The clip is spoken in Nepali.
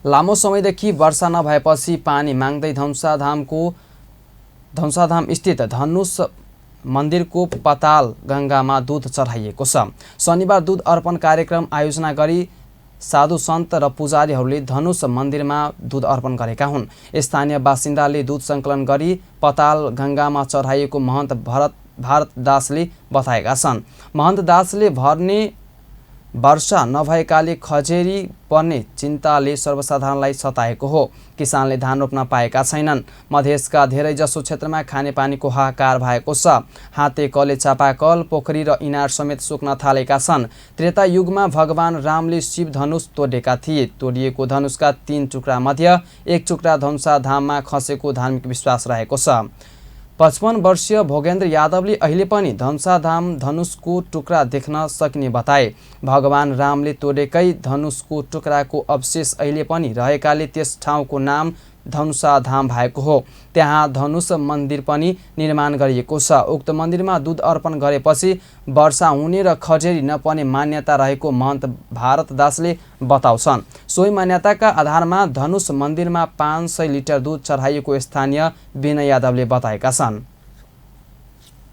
लामो समयदेखि वर्षा नभएपछि पानी माग्दै धनुषाधाम स्थित धनुष मन्दिरको पताल गङ्गामा दूध चढाइएको छ। शनिबार दूध अर्पण कार्यक्रम आयोजना गरी साधु सन्त र पुजारीहरूले धनुष मन्दिरमा दूध अर्पण गरेका हुन्। स्थानीय बासिन्दाले दूध सङ्कलन गरी पताल गङ्गामा चढाइएको महन्त भारत दासले बताएका छन्। महन्त दासले भर्ने वर्षा नभएकाले खजेरी पर्ने चिन्ताले सर्वसाधारणलाई सताएको हो। किसानले धान रोप्न पाएका छैनन्। मधेसका धेरैजसो क्षेत्रमा खानेपानीको हाहाकार भएको छ। हाते कले चापाकल पोखरी र इनार समेत सुक्न थालेका छन्। त्रेता युगमा भगवान रामले शिव धनुष तोडेका थिए। तोडिएको धनुषका 3 टुक्रा मध्ये 1 टुक्रा धनुषाधाममा खसेको धार्मिक विश्वास रहेको छ। 55 वर्षीय भोगेन्द्र यादवले अहिले पनि धनुषको टुक्रा देख्न सकिने बताए। भगवान रामले तोडेकै धनुषको टुक्राको अवशेष अहिले पनि रहेकाले त्यस ठाउँको नाम धनुषाधाम भएको हो। त्यहाँ धनुष मन्दिर पनि निर्माण गरिएको छ। उक्त मन्दिरमा दूध अर्पण गरेपछि वर्षा हुने र खजेरी नपर्ने मान्यता रहेको महन्त भारत दासले बताउँछन्। सोही मान्यताका आधारमा धनुष मन्दिरमा 500 लिटर दूध चढाइएको स्थानीय विनय यादवले बताएका छन्।